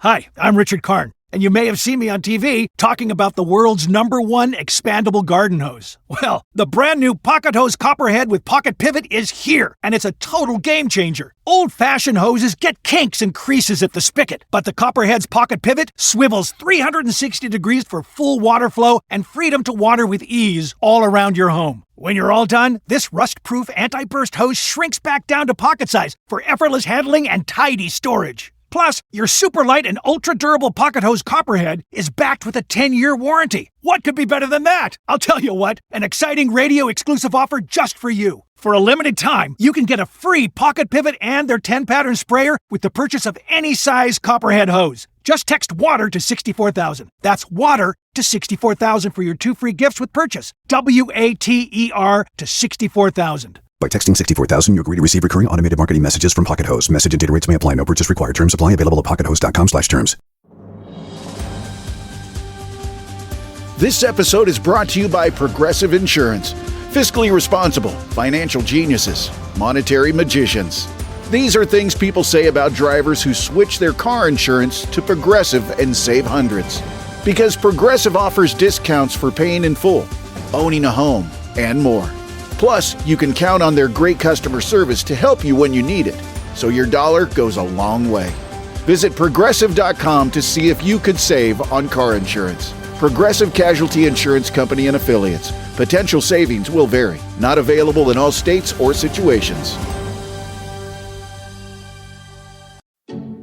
Hi, I'm Richard Karn, and you may have seen me on TV talking about the world's #1 expandable garden hose. Well, the brand new Pocket Hose Copperhead with Pocket Pivot is here, and it's a total game changer. Old-fashioned hoses get kinks and creases at the spigot, but the Copperhead's Pocket Pivot swivels 360 degrees for full water flow and freedom to water with ease all around your home. When you're all done, this rust-proof anti-burst hose shrinks back down to pocket size for effortless handling and tidy storage. Plus, your super light and ultra-durable Pocket Hose Copperhead is backed with a 10-year warranty. What could be better than that? I'll tell you what, an exciting radio-exclusive offer just for you. For a limited time, you can get a free Pocket Pivot and their 10-pattern sprayer with the purchase of any size Copperhead hose. Just text WATER to 64,000. That's WATER to 64,000 for your 2 free gifts with purchase. WATER to 64,000. By texting 64,000, you agree to receive recurring automated marketing messages from Pocket Hose. Message and data rates may apply. No purchase required. Terms apply. Available at pockethose.com/terms. This episode is brought to you by Progressive Insurance. Fiscally responsible, financial geniuses, monetary magicians. These are things people say about drivers who switch their car insurance to Progressive and save hundreds. Because Progressive offers discounts for paying in full, owning a home, and more. Plus, you can count on their great customer service to help you when you need it, so your dollar goes a long way. Visit Progressive.com to see if you could save on car insurance. Progressive Casualty Insurance Company and Affiliates. Potential savings will vary. Not available in all states or situations.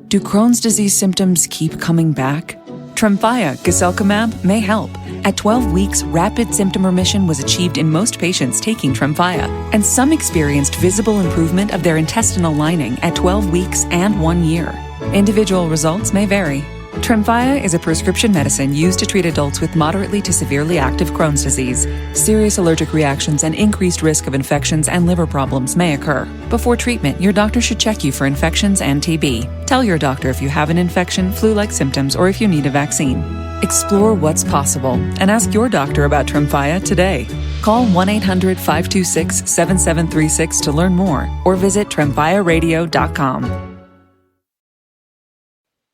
Do Crohn's disease symptoms keep coming back? Tremfya guselkumab may help. At 12 weeks, rapid symptom remission was achieved in most patients taking Tremfya, and some experienced visible improvement of their intestinal lining at 12 weeks and 1 year. Individual results may vary. Tremfya is a prescription medicine used to treat adults with moderately to severely active Crohn's disease. Serious allergic reactions and increased risk of infections and liver problems may occur. Before treatment, your doctor should check you for infections and TB. Tell your doctor if you have an infection, flu-like symptoms, or if you need a vaccine. Explore what's possible and ask your doctor about Tremfya today. Call 1-800-526-7736 to learn more or visit tremfyaradio.com.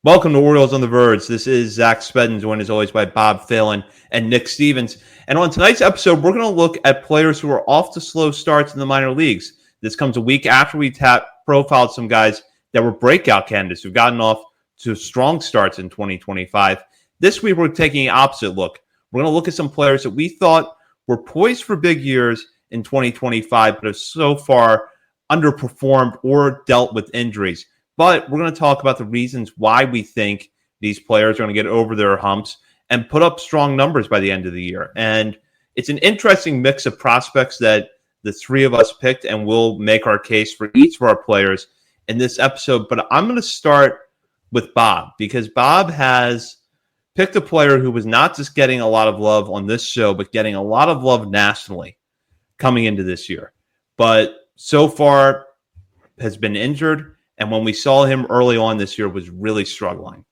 Welcome to Orioles on the Verge. This is Zach Spedden, joined as always by Bob Phelan and Nick Stevens. And on tonight's episode, we're going to look at players who are off to slow starts in the minor leagues. This comes a week after we profiled some guys that were breakout candidates who've gotten off to strong starts in 2025. This week, we're taking an opposite look. We're going to look at some players that we thought were poised for big years in 2025, but have so far underperformed or dealt with injuries. But we're going to talk about the reasons why we think these players are going to get over their humps and put up strong numbers by the end of the year. And it's an interesting mix of prospects that the three of us picked, and we'll make our case for each of our players in this episode. But I'm going to start with Bob, because Bob has picked a player who was not just getting a lot of love on this show, but getting a lot of love nationally coming into this year. But so far has been injured. And when we saw him early on this year, was really struggling.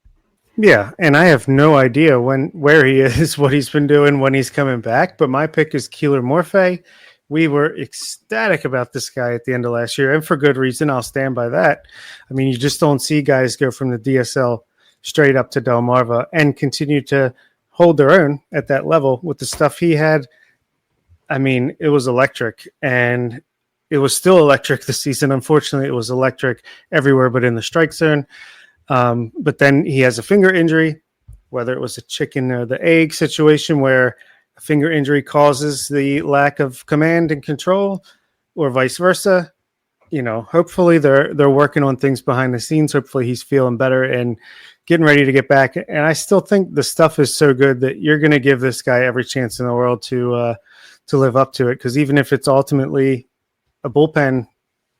Yeah, and I have no idea where he is, what he's been doing, when he's coming back. But my pick is Keeler Morphe. We were ecstatic about this guy at the end of last year, and for good reason. I'll stand by that. I mean, you just don't see guys go from the DSL straight up to Delmarva and continue to hold their own at that level with the stuff he had. I mean, it was electric, and it was still electric this season. Unfortunately, it was electric everywhere but in the strike zone. But then he has a finger injury, whether it was a chicken or the egg situation where a finger injury causes the lack of command and control, or vice versa. You know, hopefully they're working on things behind the scenes. Hopefully he's feeling better and getting ready to get back. And I still think the stuff is so good that you're going to give this guy every chance in the world to live up to it. Because even if it's ultimately a bullpen,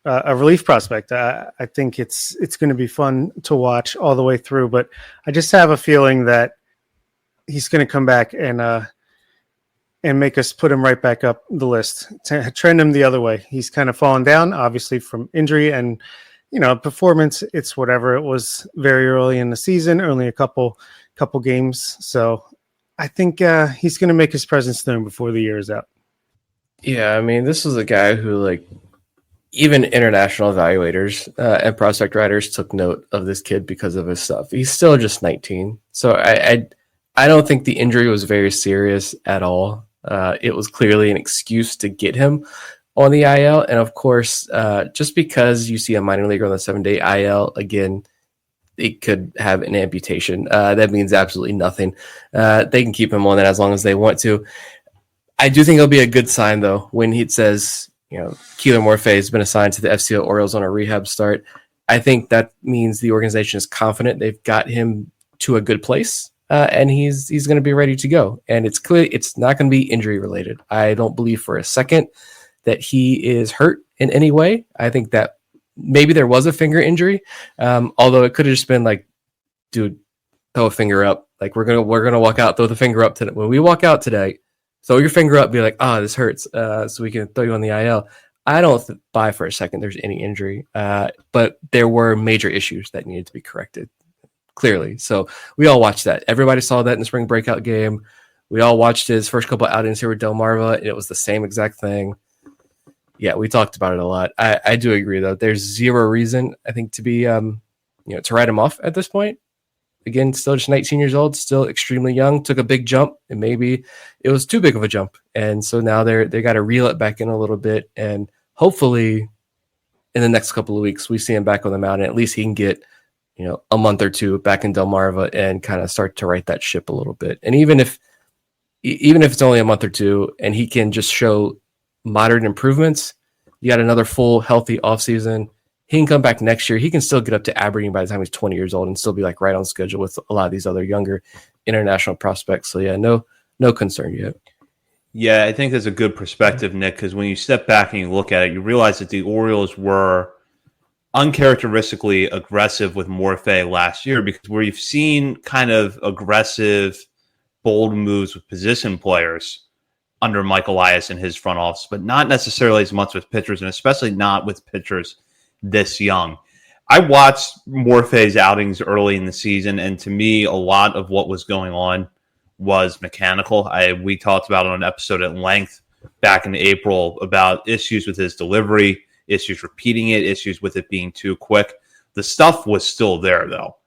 a relief prospect, I think it's going to be fun to watch all the way through. But I just have a feeling that he's going to come back and make us put him right back up the list, to trend him the other way. He's kind of fallen down, obviously, from injury and, performance. It's whatever. It was very early in the season, only a couple games. So I think he's going to make his presence known before the year is out. Yeah, I mean, this is a guy who, even international evaluators and prospect writers took note of this kid because of his stuff. He's still just 19. So I don't think the injury was very serious at all. It was clearly an excuse to get him on the IL. And of course, just because you see a minor leaguer on the 7-day IL, again, it could have an amputation. That means absolutely nothing. They can keep him on that as long as they want to. I do think it'll be a good sign, though, when he says, Keeler Morphe has been assigned to the FCO Orioles on a rehab start. I think that means the organization is confident they've got him to a good place, and he's going to be ready to go. And it's clear it's not going to be injury related. I don't believe for a second that he is hurt in any way. I think that maybe there was a finger injury, although it could have just been like, dude, throw a finger up. Like we're gonna walk out, throw the finger up today. When we walk out today, throw your finger up, be like, this hurts, so we can throw you on the IL. I don't buy for a second there's any injury, but there were major issues that needed to be corrected, clearly. So we all watched that. Everybody saw that in the spring breakout game. We all watched his first couple outings here with Delmarva, and it was the same exact thing. Yeah, we talked about it a lot. I do agree, though. There's zero reason, I think, to be, to write him off at this point. Again, still just 19 years old, still extremely young. Took a big jump, and maybe it was too big of a jump. And so now they got to reel it back in a little bit. And hopefully, in the next couple of weeks, we see him back on the mound, and at least he can get, a month or two back in Delmarva and kind of start to right that ship a little bit. And even if it's only a month or two, and he can just show moderate improvements, you got another full healthy offseason. He can come back next year. He can still get up to Aberdeen by the time he's 20 years old and still be like right on schedule with a lot of these other younger international prospects. So yeah, no concern yet. Yeah, I think that's a good perspective, Nick, because when you step back and you look at it, you realize that the Orioles were uncharacteristically aggressive with Morphe last year, because where you've seen kind of aggressive, bold moves with position players under Mike Elias and his front office, but not necessarily as much with pitchers, and especially not with pitchers this young. I watched Morphe's outings early in the season, and to me, a lot of what was going on was mechanical. We talked about it on an episode at length back in April about issues with his delivery, issues repeating it, issues with it being too quick. The stuff was still there, though.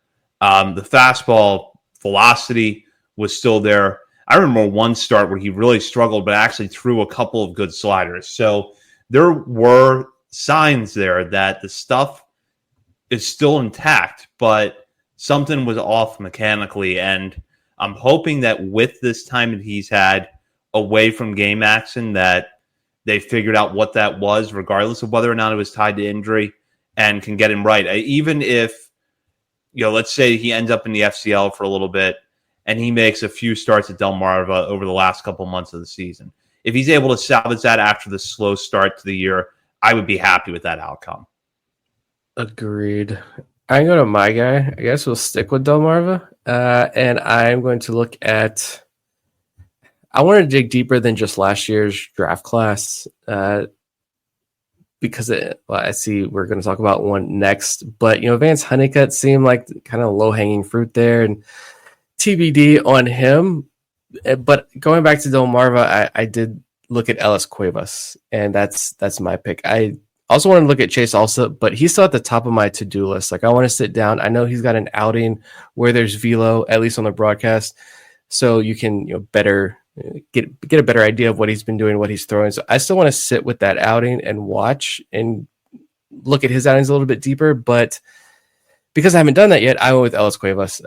The fastball velocity was still there. I remember one start where he really struggled, but actually threw a couple of good sliders. So there were signs there that the stuff is still intact, but something was off mechanically. And I'm hoping that with this time that he's had away from game action, that they figured out what that was, regardless of whether or not it was tied to injury, and can get him right. Even if, let's say he ends up in the FCL for a little bit, and he makes a few starts at Delmarva over the last couple months of the season. If he's able to salvage that after the slow start to the year, I would be happy with that outcome. Agreed. I'm going to my guy. I guess we'll stick with Delmarva. And I'm going to look at... I want to dig deeper than just last year's draft class because I see we're going to talk about one next. But, Vance Honeycutt seemed like kind of low-hanging fruit there, and TBD on him. But going back to Delmarva, I did look at Ellis Cuevas, and that's my pick. I also want to look at Chase also, but he's still at the top of my to-do list. Like, I want to sit down. I know he's got an outing where there's velo, at least on the broadcast, so you can better get a better idea of what he's been doing, what he's throwing. So I still want to sit with that outing and watch and look at his outings a little bit deeper, but because I haven't done that yet, I went with Ellis Cuevas.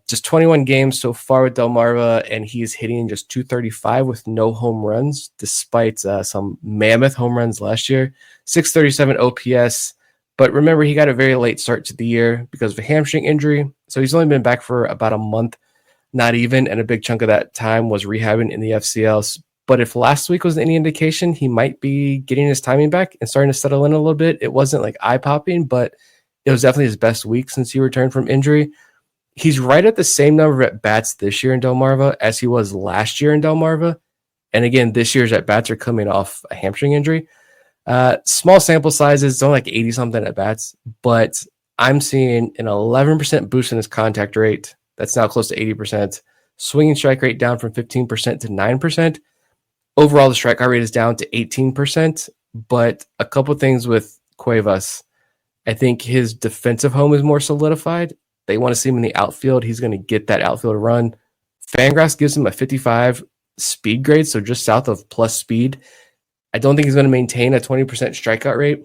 Just 21 games so far with Delmarva, and he's hitting just 235 with no home runs, despite some mammoth home runs last year. 637 OPS. But remember, he got a very late start to the year because of a hamstring injury. So he's only been back for about a month, not even, and a big chunk of that time was rehabbing in the FCLs. But if last week was any indication, he might be getting his timing back and starting to settle in a little bit. It wasn't like eye-popping, but it was definitely his best week since he returned from injury. He's right at the same number of at-bats this year in Delmarva as he was last year in Delmarva. And again, this year's at-bats are coming off a hamstring injury. Small sample sizes, don't like 80-something at-bats, but I'm seeing an 11% boost in his contact rate. That's now close to 80%. Swinging strike rate down from 15% to 9%. Overall, the strikeout rate is down to 18%. But a couple things with Cuevas, I think his defensive home is more solidified. They want to see him in the outfield. He's going to get that outfield run. Fangraphs gives him a 55 speed grade, so just south of plus speed. I don't think he's going to maintain a 20% strikeout rate.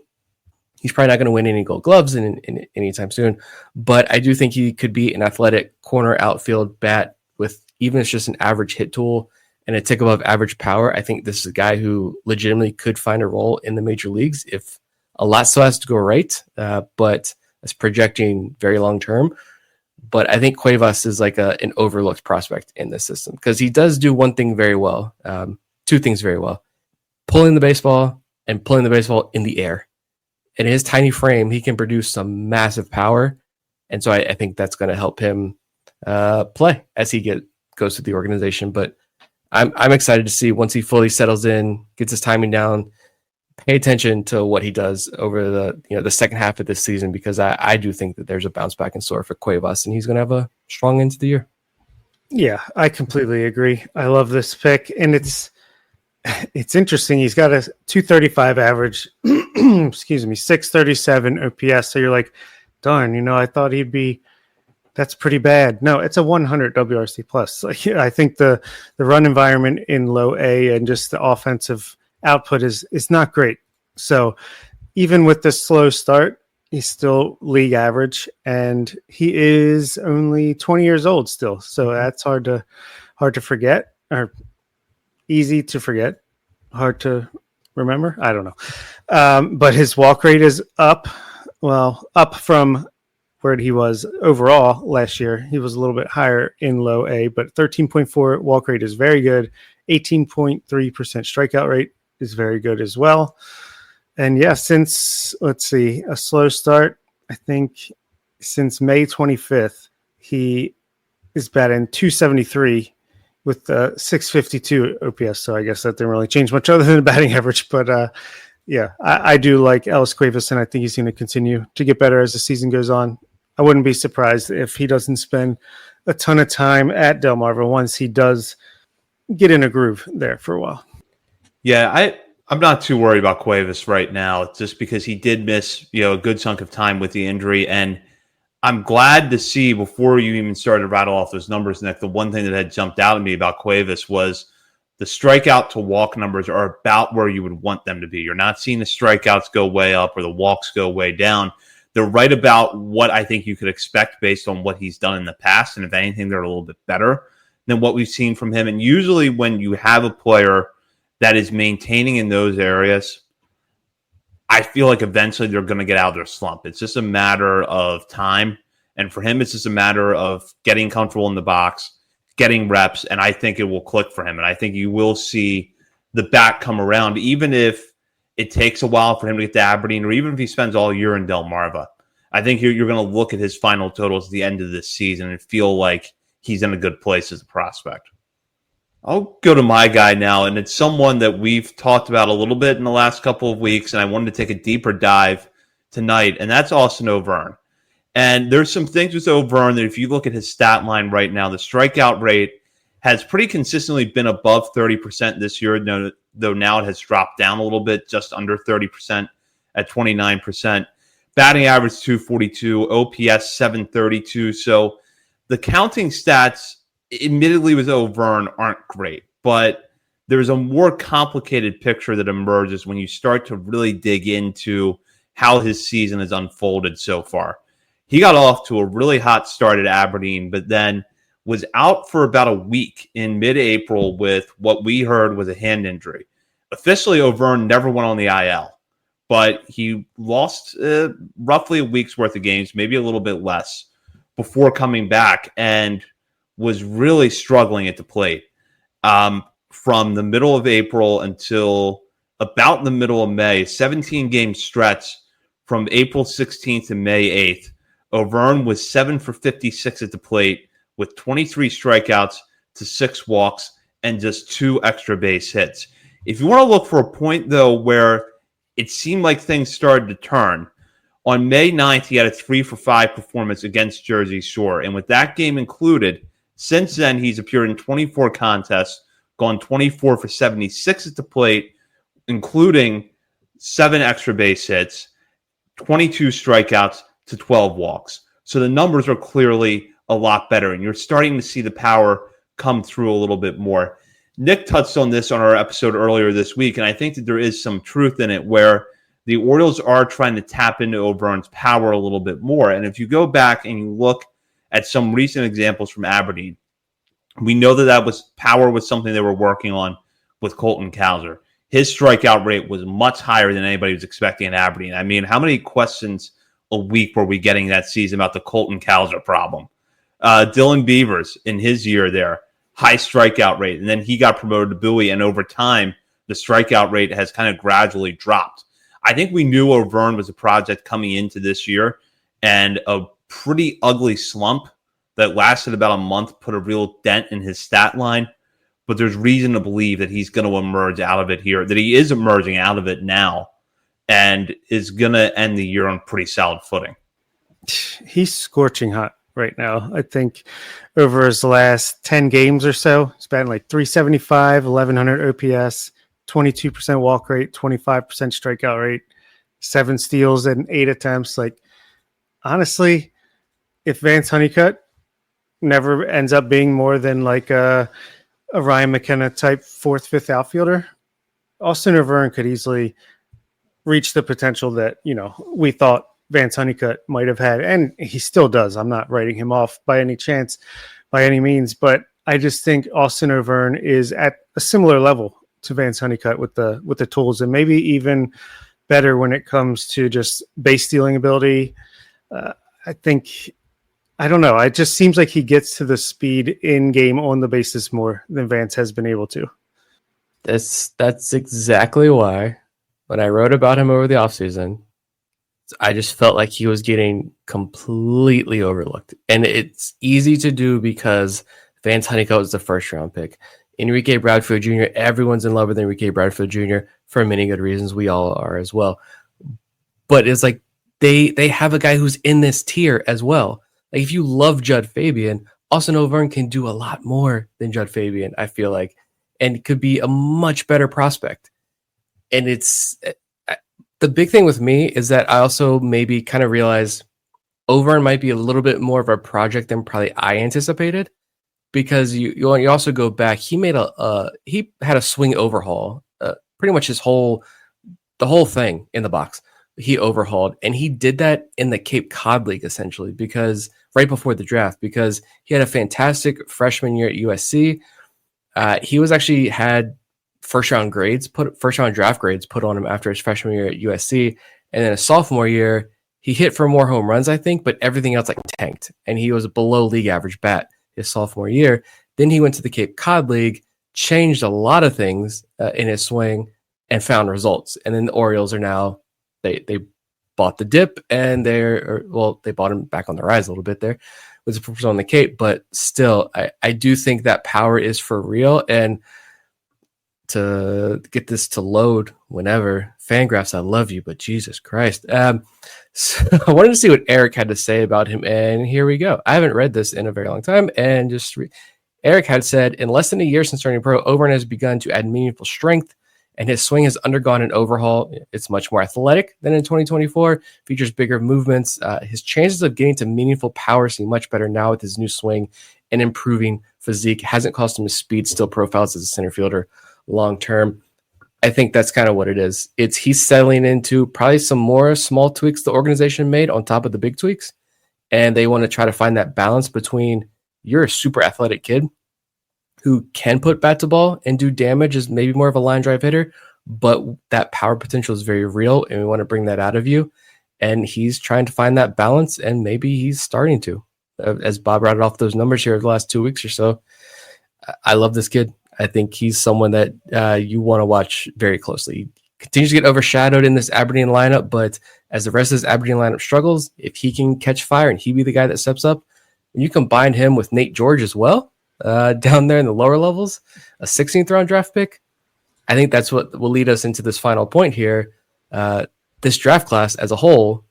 He's probably not going to win any Gold Gloves in anytime soon, but I do think he could be an athletic corner outfield bat with, even if it's just an average hit tool and a tick above average power. I think this is a guy who legitimately could find a role in the major leagues if a lot still has to go right, but it's projecting very long term. But I think Cuevas is like an overlooked prospect in this system because he does do one thing very well, two things very well: pulling the baseball and pulling the baseball in the air. In his tiny frame, he can produce some massive power, and so I think that's going to help him play as he goes through the organization. But I'm excited to see once he fully settles in, gets his timing down. Pay attention to what he does over the second half of this season, because I do think that there's a bounce back in store for Cuevas, and he's going to have a strong end to the year. Yeah, I completely agree. I love this pick, and it's interesting. He's got a 235 average, excuse me, 637 OPS. So you're like, darn, I thought he'd be. That's pretty bad. No, it's a 100 WRC plus. Like, I think the run environment in low A and just the offensive output is not great. So even with this slow start, he's still league average, and he is only 20 years old still. So that's hard to forget, or easy to forget, hard to remember. I don't know. But his walk rate is up from where he was overall last year. He was a little bit higher in low A, but 13.4 walk rate is very good. 18.3% strikeout rate is very good as well. And yeah, since, a slow start, I think since May 25th, he is batting 273 with 652 OPS. So I guess that didn't really change much other than the batting average. But yeah, I do like Ellis Cuevas, and I think he's going to continue to get better as the season goes on. I wouldn't be surprised if he doesn't spend a ton of time at Delmarva once he does get in a groove there for a while. Yeah, I'm not too worried about Cuevas right now, just because he did miss a good chunk of time with the injury. And I'm glad to see, before you even started to rattle off those numbers, Nick, the one thing that had jumped out at me about Cuevas was the strikeout to walk numbers are about where you would want them to be. You're not seeing the strikeouts go way up or the walks go way down. They're right about what I think you could expect based on what he's done in the past. And if anything, they're a little bit better than what we've seen from him. And usually when you have a player that is maintaining in those areas, I feel like eventually they're going to get out of their slump. It's just a matter of time. And for him, it's just a matter of getting comfortable in the box, getting reps, and I think it will click for him. And I think you will see the bat come around, even if it takes a while for him to get to Aberdeen, or even if he spends all year in Delmarva. I think you're going to look at his final totals at the end of this season and feel like he's in a good place as a prospect. I'll go to my guy now, and it's someone that we've talked about a little bit in the last couple of weeks, and I wanted to take a deeper dive tonight, and that's Austin O'Verne. And there's some things with O'Verne that if you look at his stat line right now, the strikeout rate has pretty consistently been above 30% this year, though now it has dropped down a little bit, just under 30% at 29%. Batting average 242, OPS 732. So the counting stats, admittedly with O'Verne, aren't great, but there's a more complicated picture that emerges when you start to really dig into how his season has unfolded so far. He got off to a really hot start at Aberdeen, but then was out for about a week in mid-April with what we heard was a hand injury. Officially, O'Verne never went on the IL, but he lost roughly a week's worth of games, maybe a little bit less, before coming back, and was really struggling at the plate from the middle of April until about the middle of May. 17-game stretch from April 16th to May 8th. O'Verne was 7 for 56 at the plate with 23 strikeouts to 6 walks and just 2 extra base hits. If you want to look for a point, though, where it seemed like things started to turn, on May 9th, he had a 3 for 5 performance against Jersey Shore. And with that game included, since then, he's appeared in 24 contests, gone 24 for 76 at the plate, including 7 extra base hits, 22 strikeouts to 12 walks. So the numbers are clearly a lot better, and you're starting to see the power come through a little bit more. Nick touched on this on our episode earlier this week, and I think that there is some truth in it where the Orioles are trying to tap into O'Byrne's power a little bit more. And if you go back and you look at some recent examples from Aberdeen, we know that power was something they were working on with Colton Cowser. His strikeout rate was much higher than anybody was expecting in Aberdeen. I mean, how many questions a week were we getting that season about the Colton Cowser problem? Dylan Beavers, in his year there, high strikeout rate, and then he got promoted to Bowie, and over time, the strikeout rate has kind of gradually dropped. I think we knew O'Byrne was a project coming into this year, and a pretty ugly slump that lasted about a month put a real dent in his stat line. But there's reason to believe that he's going to emerge out of it here, that he is emerging out of it now, and is going to end the year on pretty solid footing. He's scorching hot right now. I think over his last 10 games or so, he's batting like 375, 1100 OPS, 22% walk rate, 25% strikeout rate, 7 steals and 8 attempts. Like, honestly, if Vance Honeycutt never ends up being more than like a Ryan McKenna type 4th, 5th outfielder, Austin O'Byrne could easily reach the potential that, we thought Vance Honeycutt might have had, and he still does. I'm not writing him off by any chance, by any means, but I just think Austin O'Byrne is at a similar level to Vance Honeycutt with the tools, and maybe even better when it comes to just base stealing ability. I don't know. It just seems like he gets to the speed in game on the bases more than Vance has been able to. That's exactly why when I wrote about him over the offseason, I just felt like he was getting completely overlooked. And it's easy to do because Vance Honeycutt was the first round pick. Enrique Bradfield Jr., everyone's in love with Enrique Bradfield Jr. for many good reasons. We all are as well. But it's like they have a guy who's in this tier as well. Like, if you love Judd Fabian, Austin O'Byrne can do a lot more than Judd Fabian, I feel like, and could be a much better prospect. And it's the big thing with me is that I also maybe kind of realize O'Byrne might be a little bit more of a project than probably I anticipated, because you also go back. He had a swing overhaul, pretty much the whole thing in the box. He overhauled, and he did that in the Cape Cod League essentially, because right before the draft, because he had a fantastic freshman year at USC. He was actually had first round draft grades put on him after his freshman year at USC, and then his sophomore year he hit for more home runs, I think, but everything else tanked, and he was a below league average bat his sophomore year. Then he went to the Cape Cod League, changed a lot of things in his swing, and found results. And then the Orioles are now they bought the dip, and they bought him back on the rise a little bit there with the focus on the Cape, but still, I do think that power is for real. And to get this to load whenever, Fangraphs, I love you, but Jesus Christ. So I wanted to see what Eric had to say about him, and here we go. I haven't read this in a very long time, and Eric had said, in less than a year since turning pro, O'Byrne has begun to add meaningful strength, and his swing has undergone an overhaul. It's much more athletic than in 2024, features bigger movements. His chances of getting to meaningful power seem much better now with his new swing and improving physique. Hasn't cost him his speed, still profiles as a center fielder long term. I think that's kind of what it is. He's settling into probably some more small tweaks the organization made on top of the big tweaks, and they want to try to find that balance between, you're a super athletic kid who can put bat to ball and do damage as maybe more of a line drive hitter, but that power potential is very real, and we want to bring that out of you. And he's trying to find that balance, and maybe he's starting to. As Bob rattled off those numbers here the last 2 weeks or so, I love this kid. I think he's someone that you want to watch very closely. He continues to get overshadowed in this Aberdeen lineup, but as the rest of this Aberdeen lineup struggles, if he can catch fire and he be the guy that steps up, and you combine him with Nate George as well, down there in the lower levels, a 16th round draft pick, I think that's what will lead us into this final point here. This draft class as a whole,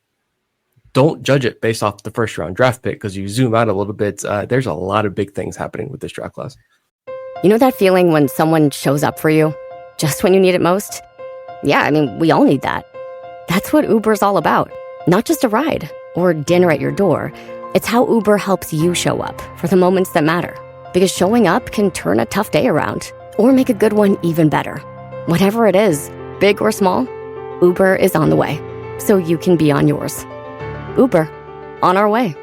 don't judge it based off the first round draft pick, because you zoom out a little bit, there's a lot of big things happening with this draft class. You know that feeling when someone shows up for you just when you need it most? Yeah, I mean, we all need that. That's what Uber's all about. Not just a ride or dinner at your door. It's how Uber helps you show up for the moments that matter. Because showing up can turn a tough day around or make a good one even better. Whatever it is, big or small, Uber is on the way, so you can be on yours. Uber, on our way.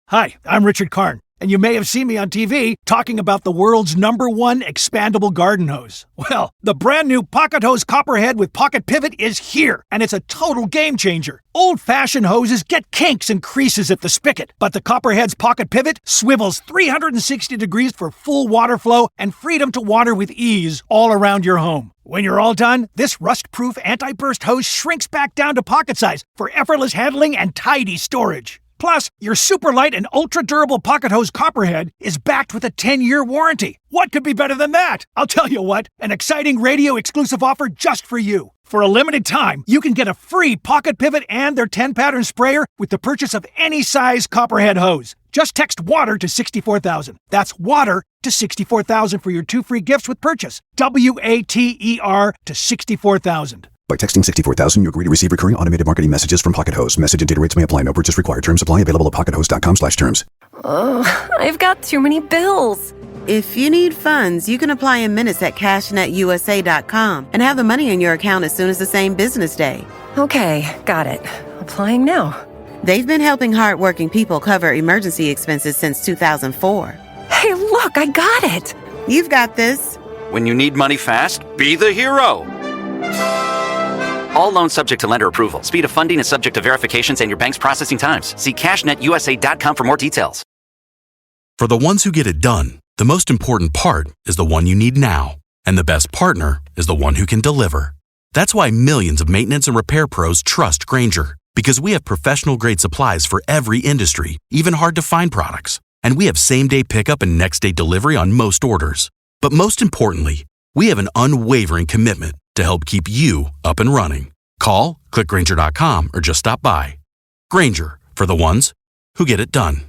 Hi, I'm Richard Karn, and you may have seen me on TV talking about the world's #1 expandable garden hose. Well, the brand new Pocket Hose Copperhead with Pocket Pivot is here, and it's a total game changer. Old-fashioned hoses get kinks and creases at the spigot, but the Copperhead's Pocket Pivot swivels 360 degrees for full water flow and freedom to water with ease all around your home. When you're all done, this rust-proof anti-burst hose shrinks back down to pocket size for effortless handling and tidy storage. Plus, your super light and ultra-durable Pocket Hose Copperhead is backed with a 10-year warranty. What could be better than that? I'll tell you what, an exciting radio-exclusive offer just for you. For a limited time, you can get a free Pocket Pivot and their 10-pattern sprayer with the purchase of any size Copperhead hose. Just text WATER to 64,000. That's WATER to 64,000 for your 2 free gifts with purchase. WATER to 64,000. By texting 64,000, you agree to receive recurring automated marketing messages from Pocket Hose. Message and data rates may apply. No purchase required. Terms apply. Available at pockethose.com/terms. Ugh, I've got too many bills. If you need funds, you can apply in minutes at cashnetusa.com and have the money in your account as soon as the same business day. Okay, got it. Applying now. They've been helping hardworking people cover emergency expenses since 2004. Hey, look, I got it. You've got this. When you need money fast, be the hero. All loans subject to lender approval. Speed of funding is subject to verifications and your bank's processing times. See cashnetusa.com for more details. For the ones who get it done, the most important part is the one you need now. And the best partner is the one who can deliver. That's why millions of maintenance and repair pros trust Grainger. Because we have professional-grade supplies for every industry, even hard-to-find products. And we have same-day pickup and next-day delivery on most orders. But most importantly, we have an unwavering commitment to help keep you up and running. Call, click Grainger.com, or just stop by. Grainger, for the ones who get it done.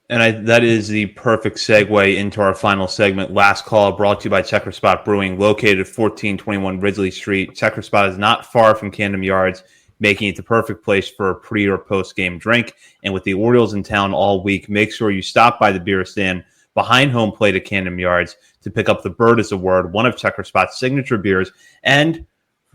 And that is the perfect segue into our final segment. Last call brought to you by Checker Spot Brewing, located at 1421 Ridley Street. Checker Spot is not far from Camden Yards, making it the perfect place for a pre- or post-game drink. And with the Orioles in town all week, make sure you stop by the beer stand behind home plate at Camden Yards to pick up the Bird is a Word, one of Checker Spot's signature beers. And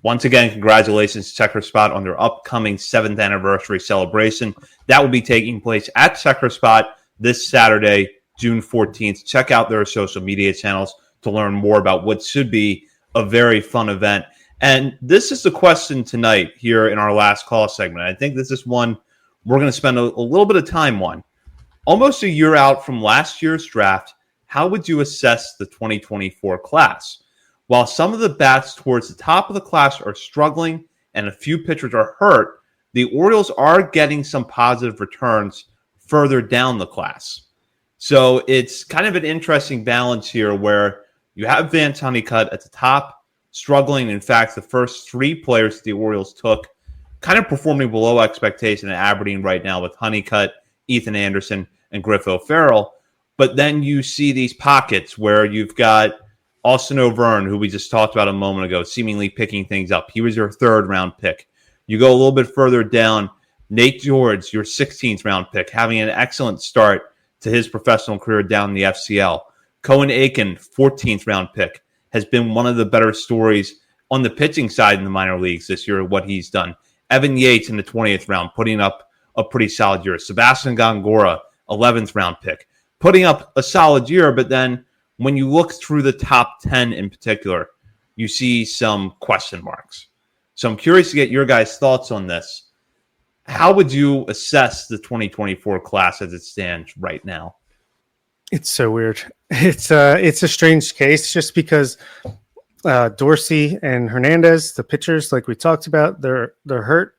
once again, congratulations to Checker Spot on their upcoming 7th anniversary celebration. That will be taking place at Checker Spot this Saturday, June 14th. Check out their social media channels to learn more about what should be a very fun event. And this is the question tonight here in our last call segment. I think this is one we're going to spend a little bit of time on. Almost a year out from last year's draft, how would you assess the 2024 class? While some of the bats towards the top of the class are struggling and a few pitchers are hurt, the Orioles are getting some positive returns further down the class. So it's kind of an interesting balance here where you have Vance Honeycutt at the top, struggling. In fact, the first 3 players the Orioles took kind of performing below expectation at Aberdeen right now with Honeycutt, Ethan Anderson, and Griff O'Farrell. But then you see these pockets where you've got Austin O'Verne, who we just talked about a moment ago, seemingly picking things up. He was your 3rd round pick. You go a little bit further down, Nate George, your 16th round pick, having an excellent start to his professional career down in the FCL. Cohen Aiken, 14th round pick, has been one of the better stories on the pitching side in the minor leagues this year, what he's done. Evan Yates in the 20th round, putting up a pretty solid year. Sebastian Gongora, 11th round pick, putting up a solid year. But then when you look through the top 10 in particular, you see some question marks. So I'm curious to get your guys' thoughts on this. How would you assess the 2024 class as it stands right now? It's so weird. It's a strange case just because Dorsey and Hernandez, the pitchers, like we talked about, they're hurt.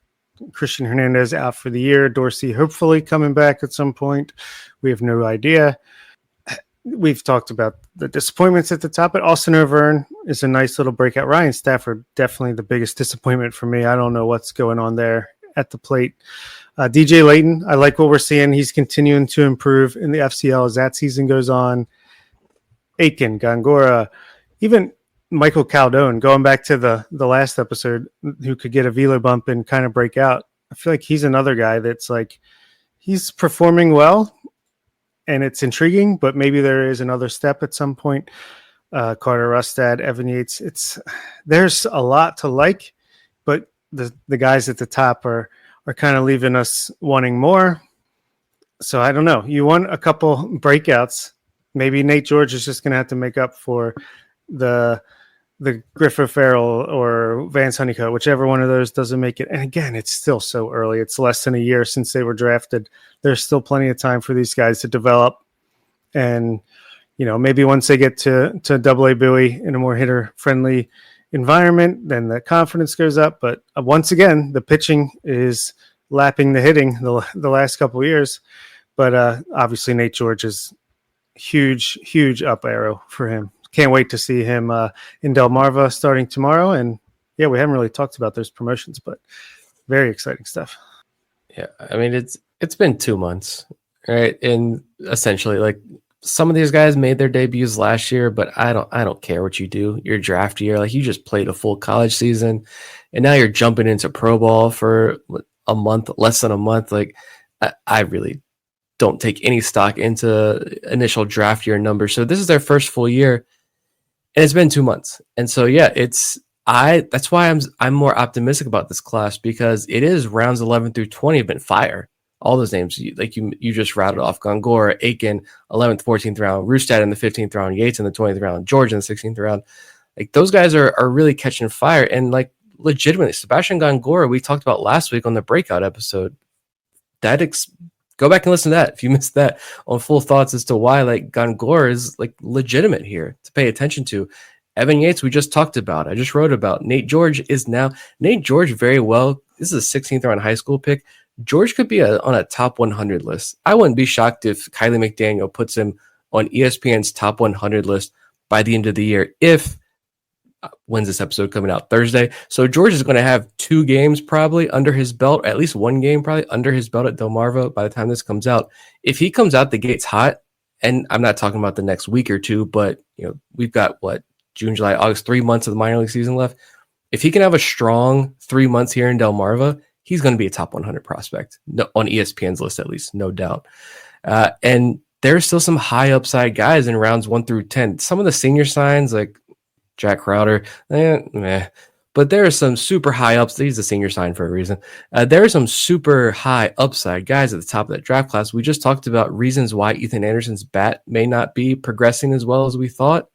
Christian Hernandez out for the year. Dorsey hopefully coming back at some point. We have no idea. We've talked about the disappointments at the top, but Austin O'Verne is a nice little breakout. Ryan Stafford, definitely the biggest disappointment for me. I don't know what's going on there at the plate. DJ Layton, I like what we're seeing. He's continuing to improve in the FCL as that season goes on. Aiken, Gongora, even Michael Caldone, going back to the last episode, who could get a velo bump and kind of break out. I feel like he's another guy that's like, he's performing well and it's intriguing, but maybe there is another step at some point. Carter Rustad, Evan Yates, there's a lot to like, but the guys at the top are kind of leaving us wanting more. So I don't know. You want a couple breakouts. Maybe Nate George is just going to have to make up for the Griffith Farrell or Vance Honeycutt, whichever one of those doesn't make it. And again, it's still so early. It's less than a year since they were drafted. There's still plenty of time for these guys to develop. And, maybe once they get to AA Bowie in a more hitter-friendly environment, then the confidence goes up. But once again, the pitching is lapping the hitting the last couple of years. But obviously Nate George is huge up arrow for him. Can't wait to see him in Delmarva starting tomorrow. And yeah, we haven't really talked about those promotions, but very exciting stuff. Yeah, I mean it's been 2 months, right? And essentially, like, some of these guys made their debuts last year, but I don't care what you do. Your draft year, like, you just played a full college season, and now you're jumping into pro ball for a month, less than a month. Like, I really don't take any stock into initial draft year numbers. So this is their first full year, and it's been 2 months. And so yeah, that's why I'm more optimistic about this class, because it is rounds 11 through 20 have been fire. All those names, like you just rattled off: Gongora, Aiken, 11th, 14th round, Rustad in the 15th round, Yates in the 20th round, George in the 16th round. Like, those guys are really catching fire. And, like, legitimately, Sebastian Gongora, we talked about last week on the breakout episode. Go back and listen to that if you missed that, on full thoughts as to why, like, Gongora is, like, legitimate here to pay attention to. Evan Yates, we just talked about. I just wrote about. Nate George very well. This is a 16th round high school pick. George could be on a top 100 list. I wouldn't be shocked if Kylie McDaniel puts him on ESPN's top 100 list by the end of the year. When's this episode coming out? Thursday. So George is going to have 2 games probably under his belt, at least 1 game probably under his belt at Delmarva by the time this comes out. If he comes out the gates hot, and I'm not talking about the next week or two, but we've got June, July, August, 3 months of the minor league season left. If he can have a strong 3 months here in Delmarva, he's going to be a top 100 prospect on ESPN's list, at least, no doubt. And there's still some high upside guys in rounds 1 through 10. Some of the senior signs, like Jack Crowder, but there are some super high ups. He's a senior sign for a reason. There are some super high upside guys at the top of that draft class. We just talked about reasons why Ethan Anderson's bat may not be progressing as well as we thought.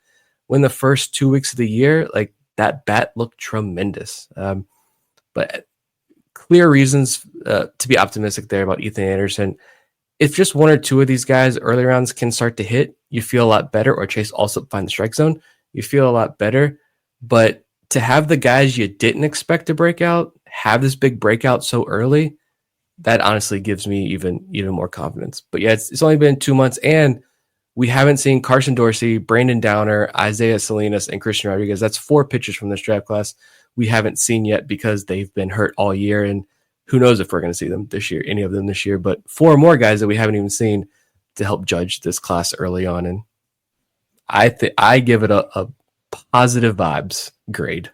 When the first 2 weeks of the year, like, that bat looked tremendous. But clear reasons to be optimistic there about Ethan Anderson. If just 1 or 2 of these guys early rounds can start to hit, you feel a lot better. Or Chase also find the strike zone, you feel a lot better. But to have the guys you didn't expect to break out have this big breakout so early, that honestly gives me even more confidence. But yeah, it's only been 2 months, and we haven't seen Carson Dorsey, Brandon Downer, Isaiah Salinas, and Christian Rodriguez. That's 4 pitchers from this draft class we haven't seen yet because they've been hurt all year, and who knows if we're going to see them this year, any of them this year. But 4 more guys that we haven't even seen to help judge this class early on, and I give it a positive vibes grade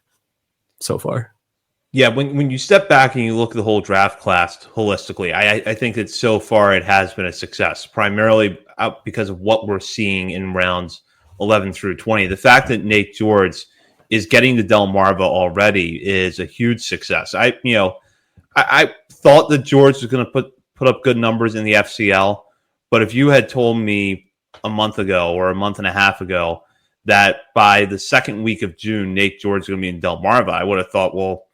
so far. Yeah, when you step back and you look at the whole draft class holistically, I think that so far it has been a success, primarily because of what we're seeing in rounds 11 through 20. The fact that Nate George is getting to Delmarva already is a huge success. I thought that George was going to put up good numbers in the FCL, but if you had told me a month ago or a month and a half ago that by the second week of June, Nate George is going to be in Delmarva, I would have thought, well,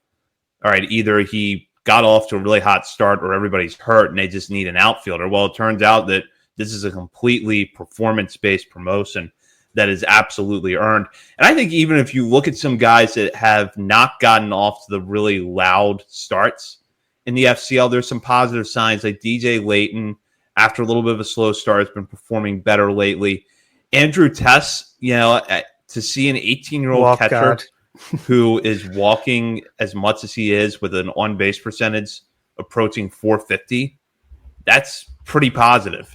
all right, either he got off to a really hot start or everybody's hurt and they just need an outfielder. Well, it turns out that this is a completely performance-based promotion that is absolutely earned. And I think even if you look at some guys that have not gotten off to the really loud starts in the FCL, there's some positive signs, like DJ Layton, after a little bit of a slow start, has been performing better lately. Andrew Tess, to see an 18-year-old catcher who is walking as much as he is with an on-base percentage approaching 450, that's pretty positive.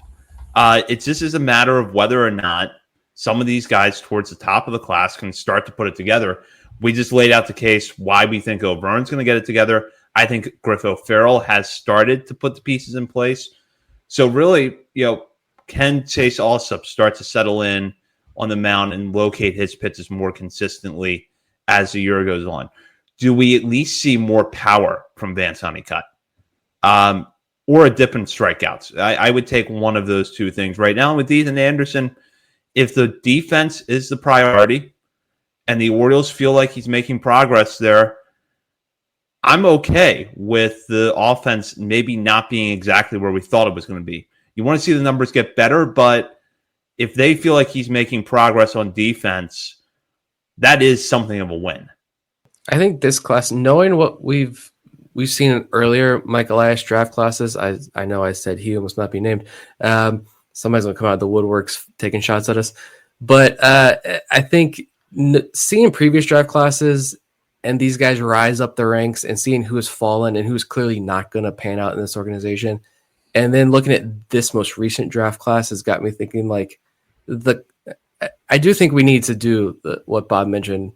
It just is a matter of whether or not some of these guys towards the top of the class can start to put it together. We just laid out the case why we think O'Verne's going to get it together. I think Griff O'Farrell has started to put the pieces in place. So really, can Chase Allsup start to settle in on the mound and locate his pitches more consistently as the year goes on? Do we at least see more power from Vance Honeycutt? Or a dip in strikeouts? I would take one of those two things right now. With Ethan Anderson, if the defense is the priority and the Orioles feel like he's making progress there, I'm okay with the offense maybe not being exactly where we thought it was going to be. You want to see the numbers get better, but if they feel like he's making progress on defense, that is something of a win. I think this class, knowing what we've seen in earlier Mike Elias draft classes, I know I said he must not be named. Somebody's going to come out of the woodworks taking shots at us. But I think seeing previous draft classes and these guys rise up the ranks and seeing who has fallen and who's clearly not going to pan out in this organization, and then looking at this most recent draft class has got me thinking I do think we need to do what Bob mentioned.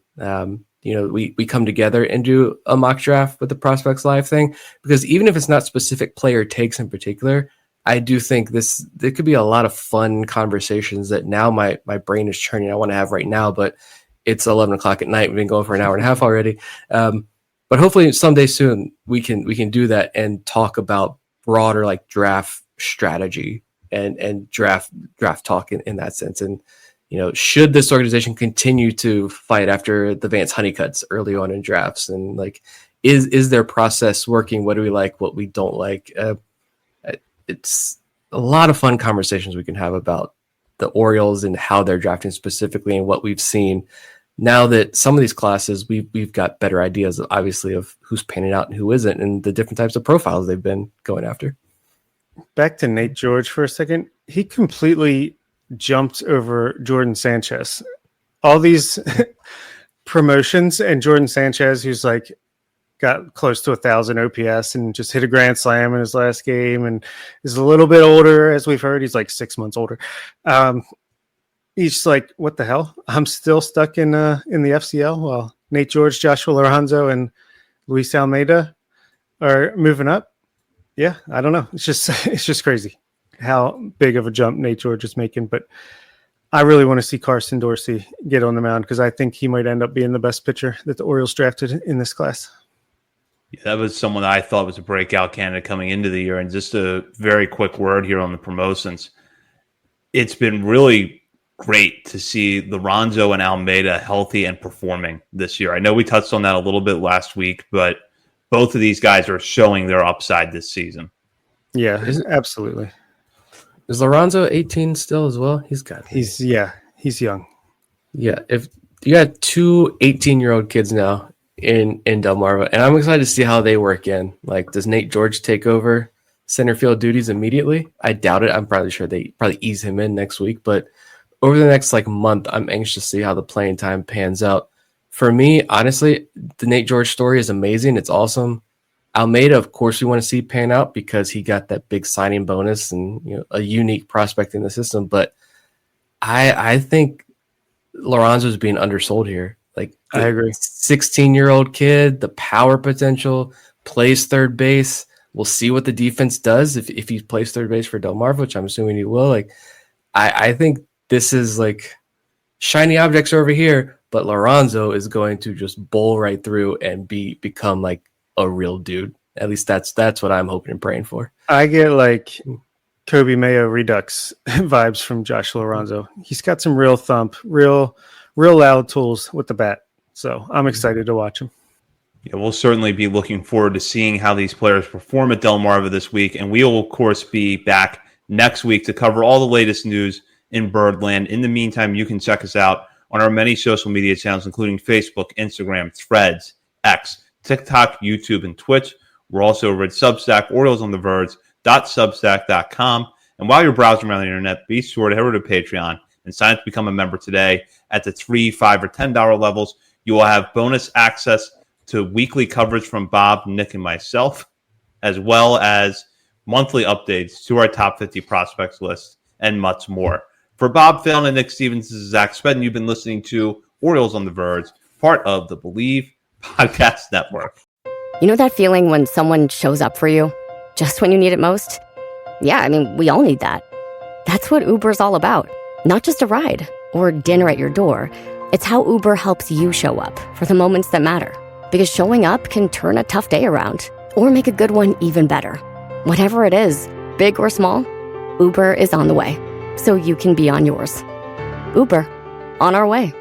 We come together and do a mock draft with the Prospects Live thing, because even if it's not specific player takes in particular, I do think there could be a lot of fun conversations that now my brain is churning. I want to have right now, but it's 11 o'clock at night. We've been going for an hour and a half already. But hopefully someday soon we can do that and talk about broader like draft strategy and draft talk in that sense. And, should this organization continue to fight after the Vance Honeycutts early on in drafts? And is their process working? What do we like? What we don't like? It's a lot of fun conversations we can have about the Orioles and how they're drafting specifically and what we've seen. Now that some of these classes, we've got better ideas, obviously, of who's panning out and who isn't, and the different types of profiles they've been going after. Back to Nate George for a second. He completely jumped over Jordan Sanchez. All these promotions, and Jordan Sanchez, who's got close to 1,000 OPS and just hit a grand slam in his last game and is a little bit older, as we've heard. He's 6 months older. He's what the hell? I'm still stuck in the FCL while Nate George, Joshua Lorenzo, and Luis Almeida are moving up. Yeah, I don't know. It's just crazy how big of a jump Nate George is making. But I really want to see Carson Dorsey get on the mound because I think he might end up being the best pitcher that the Orioles drafted in this class. Yeah, that was someone I thought was a breakout candidate coming into the year. And just a very quick word here on the promotions. It's been really great to see Lorenzo and Almeida healthy and performing this year. I know we touched on that a little bit last week, but both of these guys are showing their upside this season. Yeah, absolutely. Is Lorenzo 18 still as well? He's young. Yeah, if you got two 18-year-old kids now in Delmarva, and I'm excited to see how they work in. Does Nate George take over center field duties immediately? I doubt it. I'm probably sure they probably ease him in next week, but over the next month, I'm anxious to see how the playing time pans out. For me, honestly, the Nate George story is amazing. It's awesome. Almeida, of course, we want to see pan out because he got that big signing bonus and a unique prospect in the system. But I think Lorenzo's being undersold here. I agree. 16-year-old kid, the power potential, plays third base. We'll see what the defense does if he plays third base for Delmarva, which I'm assuming he will. I think this is shiny objects over here, but Lorenzo is going to just bowl right through and become a real dude. At least that's what I'm hoping and praying for. I get Kobe Mayo Redux vibes from Josh Lorenzo. He's got some real thump, real loud tools with the bat. So I'm excited to watch him. Yeah, we'll certainly be looking forward to seeing how these players perform at Delmarva this week. And we will, of course, be back next week to cover all the latest news in Birdland. In the meantime, you can check us out on our many social media channels, including Facebook, Instagram, Threads, X, TikTok, YouTube, and Twitch. We're also over at Substack, OriolesOnTheVerge.substack.com. And while you're browsing around the internet, be sure to head over to Patreon and sign up to become a member today. At the $3, $5, or $10 levels, you will have bonus access to weekly coverage from Bob, Nick, and myself, as well as monthly updates to our top 50 prospects list and much more. For Bob Phelan and Nick Stevens, this is Zach Spedden. You've been listening to Orioles on the Verge, part of the Believe Podcast Network. You know that feeling when someone shows up for you just when you need it most? Yeah, I mean, we all need that. That's what Uber's all about. Not just a ride or dinner at your door. It's how Uber helps you show up for the moments that matter. Because showing up can turn a tough day around or make a good one even better. Whatever it is, big or small, Uber is on the way, so you can be on yours. Uber, on our way.